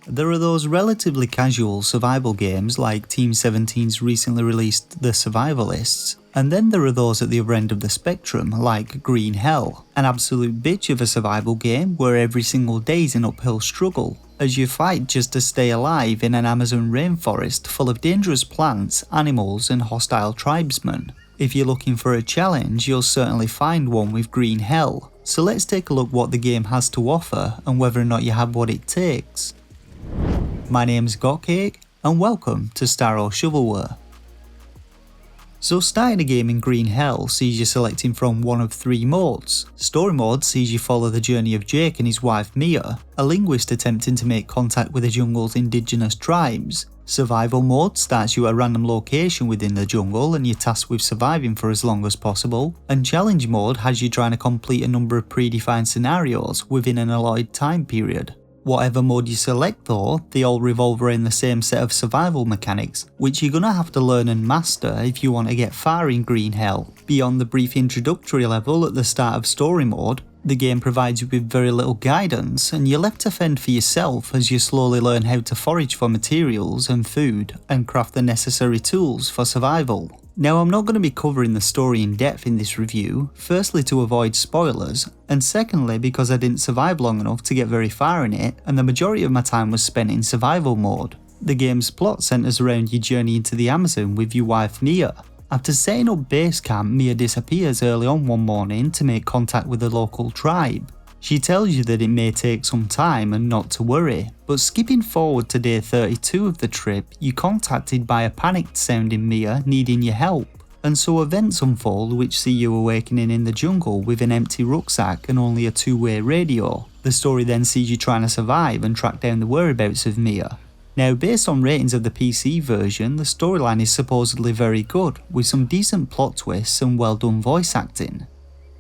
There are those relatively casual survival games like Team 17's recently released The Survivalists, and then there are those at the other end of the spectrum like Green Hell, an absolute bitch of a survival game where every single day is an uphill struggle, as you fight just to stay alive in an Amazon rainforest full of dangerous plants, animals and hostile tribesmen. If you're looking for a challenge, you'll certainly find one with Green Hell, so let's take a look what the game has to offer and whether or not you have what it takes. My name's Gotcake, and welcome to Starro Shovelware. So starting a game in Green Hell sees you selecting from one of three modes. Story mode sees you follow the journey of Jake and his wife Mia, a linguist attempting to make contact with the jungle's indigenous tribes. Survival mode starts you at a random location within the jungle and you're tasked with surviving for as long as possible, and challenge mode has you trying to complete a number of predefined scenarios within an allotted time period. Whatever mode you select though, they all revolve around the same set of survival mechanics, which you're gonna have to learn and master if you want to get far in Green Hell. Beyond the brief introductory level at the start of story mode, the game provides you with very little guidance and you're left to fend for yourself as you slowly learn how to forage for materials and food and craft the necessary tools for survival. Now I'm not going to be covering the story in depth in this review, firstly to avoid spoilers, and secondly because I didn't survive long enough to get very far in it and the majority of my time was spent in survival mode. The game's plot centres around your journey into the Amazon with your wife Mia. After setting up base camp, Mia disappears early on one morning to make contact with the local tribe. She tells you that it may take some time and not to worry, but skipping forward to day 32 of the trip, you're contacted by a panicked sounding Mia needing your help, and so events unfold which see you awakening in the jungle with an empty rucksack and only a two-way radio. The story then sees you trying to survive and track down the whereabouts of Mia. Now based on ratings of the PC version, the storyline is supposedly very good, with some decent plot twists and well done voice acting.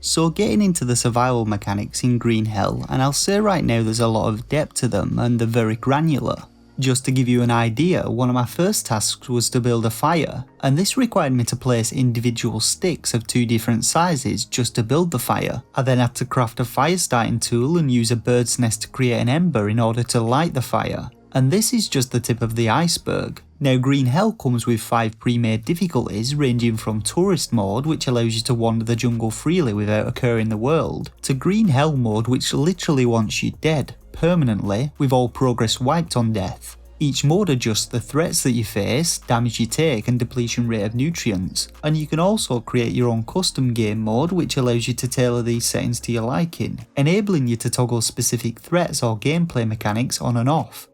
So getting into the survival mechanics in Green Hell, and I'll say right now there's a lot of depth to them and they're very granular. Just to give you an idea, one of my first tasks was to build a fire, and this required me to place individual sticks of two different sizes just to build the fire. I then had to craft a fire starting tool and use a bird's nest to create an ember in order to light the fire. And this is just the tip of the iceberg. Now Green Hell comes with 5 pre-made difficulties ranging from Tourist mode, which allows you to wander the jungle freely without occurring the world, to Green Hell mode, which literally wants you dead, permanently, with all progress wiped on death. Each mode adjusts the threats that you face, damage you take and depletion rate of nutrients, and you can also create your own custom game mode which allows you to tailor these settings to your liking, enabling you to toggle specific threats or gameplay mechanics on and off.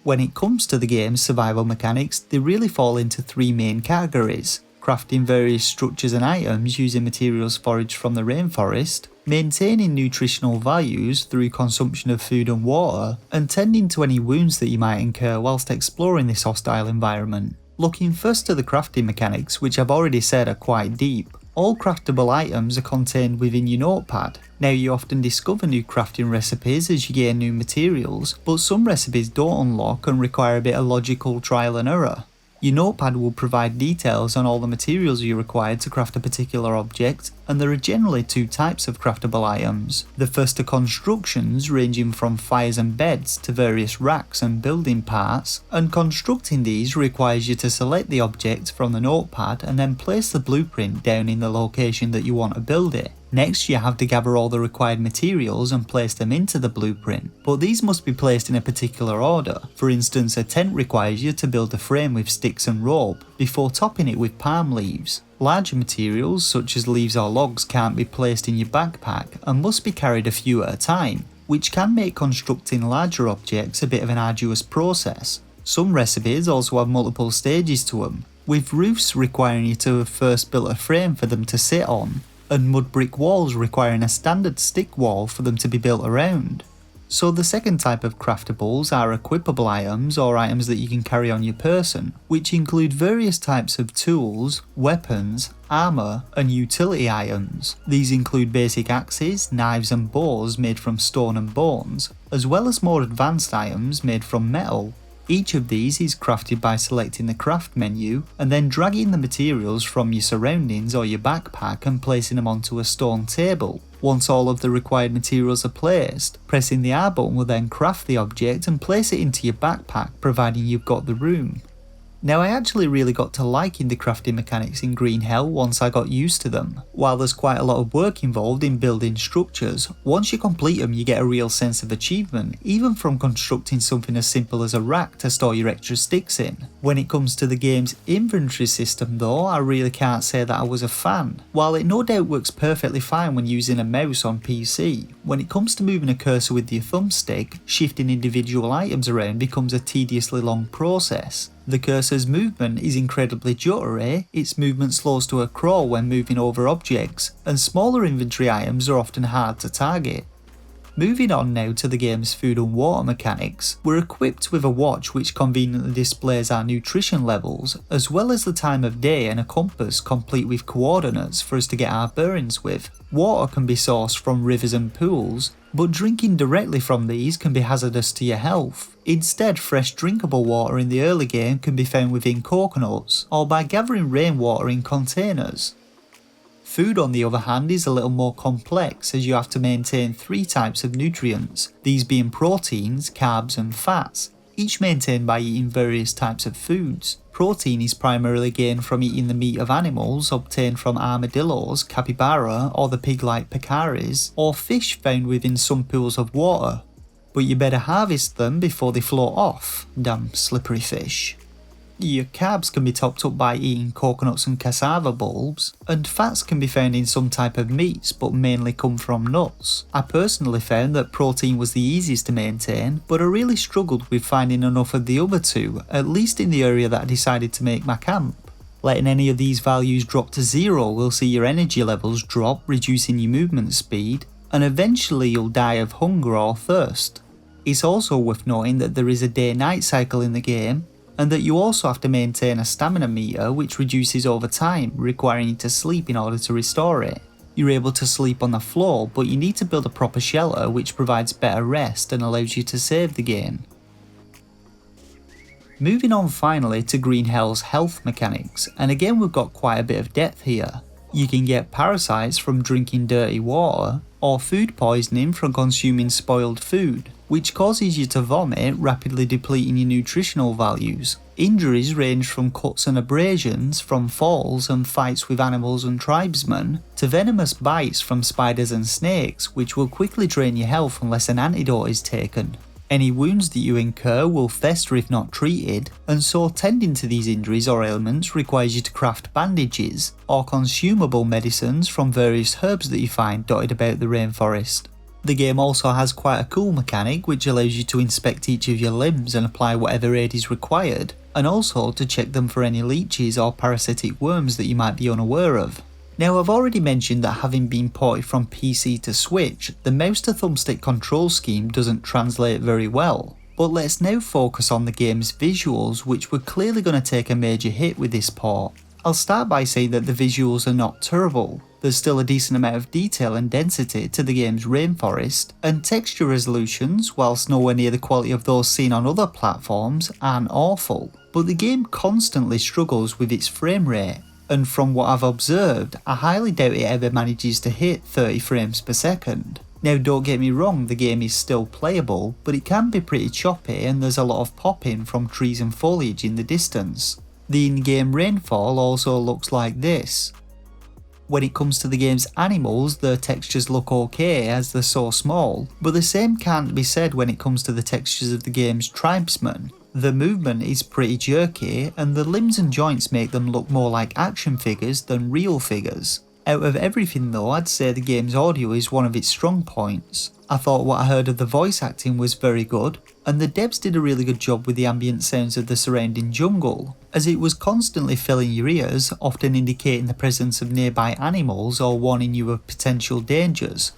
When it comes to the game's survival mechanics, they really fall into 3 main categories: crafting various structures and items using materials foraged from the rainforest, maintaining nutritional values through consumption of food and water, and tending to any wounds that you might incur whilst exploring this hostile environment. Looking first to the crafting mechanics, which I've already said are quite deep. All craftable items are contained within your notepad. Now you often discover new crafting recipes as you gain new materials, but some recipes don't unlock and require a bit of logical trial and error. Your notepad will provide details on all the materials you require to craft a particular object, and there are generally 2 types of craftable items. The first are constructions ranging from fires and beds to various racks and building parts, and constructing these requires you to select the object from the notepad and then place the blueprint down in the location that you want to build it. Next you have to gather all the required materials and place them into the blueprint, but these must be placed in a particular order. For instance, a tent requires you to build a frame with sticks and rope, before topping it with palm leaves. Larger materials such as leaves or logs can't be placed in your backpack and must be carried a few at a time, which can make constructing larger objects a bit of an arduous process. Some recipes also have multiple stages to them, with roofs requiring you to have first built a frame for them to sit on, and mud brick walls requiring a standard stick wall for them to be built around. So the second type of craftables are equipable items or items that you can carry on your person, which include various types of tools, weapons, armour and utility items. These include basic axes, knives and bows made from stone and bones, as well as more advanced items made from metal. Each of these is crafted by selecting the craft menu and then dragging the materials from your surroundings or your backpack and placing them onto a stone table. Once all of the required materials are placed, pressing the R button will then craft the object and place it into your backpack, providing you've got the room. Now, I actually really got to liking the crafting mechanics in Green Hell once I got used to them. While there's quite a lot of work involved in building structures, once you complete them you get a real sense of achievement, even from constructing something as simple as a rack to store your extra sticks in. When it comes to the game's inventory system though, I really can't say that I was a fan. While it no doubt works perfectly fine when using a mouse on PC, when it comes to moving a cursor with your thumbstick, shifting individual items around becomes a tediously long process. The cursor's movement is incredibly jittery, its movement slows to a crawl when moving over objects, and smaller inventory items are often hard to target. Moving on now to the game's food and water mechanics, we're equipped with a watch which conveniently displays our nutrition levels, as well as the time of day and a compass complete with coordinates for us to get our bearings with. Water can be sourced from rivers and pools, but drinking directly from these can be hazardous to your health. Instead, fresh drinkable water in the early game can be found within coconuts, or by gathering rainwater in containers. Food on the other hand is a little more complex, as you have to maintain 3 types of nutrients, these being proteins, carbs and fats, each maintained by eating various types of foods. Protein is primarily gained from eating the meat of animals obtained from armadillos, capybara or the pig-like pecaris, or fish found within some pools of water. But you better harvest them before they float off, damn slippery fish. Your carbs can be topped up by eating coconuts and cassava bulbs, and fats can be found in some type of meats but mainly come from nuts. I personally found that protein was the easiest to maintain, but I really struggled with finding enough of the other two, at least in the area that I decided to make my camp. Letting any of these values drop to 0 will see your energy levels drop, reducing your movement speed, and eventually you'll die of hunger or thirst. It's also worth noting that there is a day-night cycle in the game, and that you also have to maintain a stamina meter which reduces over time, requiring you to sleep in order to restore it. You're able to sleep on the floor, but you need to build a proper shelter which provides better rest and allows you to save the game. Moving on finally to Green Hell's health mechanics, and again we've got quite a bit of depth here. You can get parasites from drinking dirty water, or food poisoning from consuming spoiled food, which causes you to vomit, rapidly depleting your nutritional values. Injuries range from cuts and abrasions from falls and fights with animals and tribesmen, to venomous bites from spiders and snakes, which will quickly drain your health unless an antidote is taken. Any wounds that you incur will fester if not treated, and so tending to these injuries or ailments requires you to craft bandages, or consumable medicines from various herbs that you find dotted about the rainforest. The game also has quite a cool mechanic which allows you to inspect each of your limbs and apply whatever aid is required, and also to check them for any leeches or parasitic worms that you might be unaware of. Now, I've already mentioned that having been ported from PC to Switch, the mouse to thumbstick control scheme doesn't translate very well. But let's now focus on the game's visuals, which were clearly going to take a major hit with this port. I'll start by saying that the visuals are not terrible. There's still a decent amount of detail and density to the game's rainforest, and texture resolutions, whilst nowhere near the quality of those seen on other platforms, aren't awful. But the game constantly struggles with its frame rate, and from what I've observed, I highly doubt it ever manages to hit 30 frames per second. Now, don't get me wrong, the game is still playable, but it can be pretty choppy and there's a lot of popping from trees and foliage in the distance. The in-game rainfall also looks like this. When it comes to the game's animals, the textures look okay as they're so small, but the same can't be said when it comes to the textures of the game's tribesmen. The movement is pretty jerky, and the limbs and joints make them look more like action figures than real figures. Out of everything though, I'd say the game's audio is one of its strong points. I thought what I heard of the voice acting was very good, and the devs did a really good job with the ambient sounds of the surrounding jungle, as it was constantly filling your ears, often indicating the presence of nearby animals or warning you of potential dangers.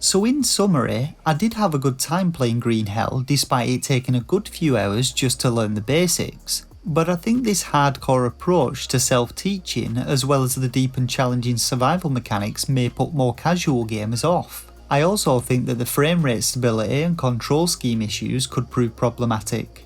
So in summary, I did have a good time playing Green Hell despite it taking a good few hours just to learn the basics. But I think this hardcore approach to self-teaching, as well as the deep and challenging survival mechanics, may put more casual gamers off. I also think that the frame rate stability and control scheme issues could prove problematic.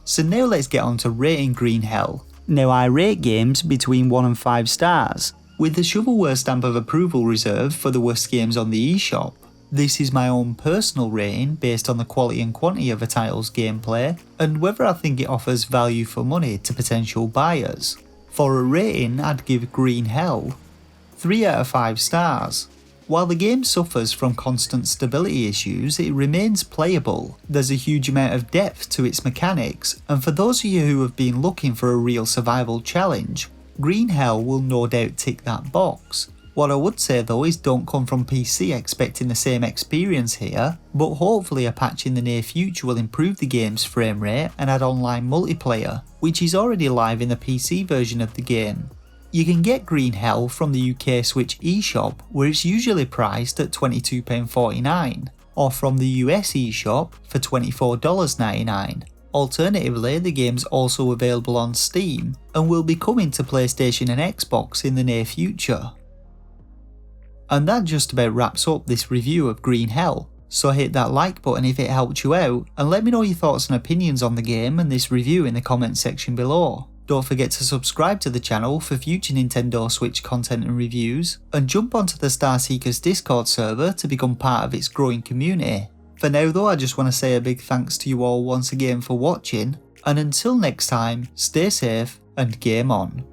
So now let's get on to rating Green Hell. Now I rate games between 1 and 5 stars, with the shovelware stamp of approval reserved for the worst games on the eShop. This is my own personal rating based on the quality and quantity of a title's gameplay, and whether I think it offers value for money to potential buyers. For a rating, I'd give Green Hell 3 out of 5 stars. While the game suffers from constant stability issues, it remains playable. There's a huge amount of depth to its mechanics, and for those of you who have been looking for a real survival challenge, Green Hell will no doubt tick that box. What I would say though is don't come from PC expecting the same experience here, but hopefully a patch in the near future will improve the game's frame rate and add online multiplayer, which is already live in the PC version of the game. You can get Green Hell from the UK Switch eShop, where it's usually priced at £22.49, or from the US eShop for $24.99. Alternatively, the game's also available on Steam, and will be coming to PlayStation and Xbox in the near future. And that just about wraps up this review of Green Hell, so hit that like button if it helped you out, and let me know your thoughts and opinions on the game and this review in the comments section below. Don't forget to subscribe to the channel for future Nintendo Switch content and reviews, and jump onto the Starseekers Discord server to become part of its growing community. For now though, I just want to say a big thanks to you all once again for watching, and until next time, stay safe and game on.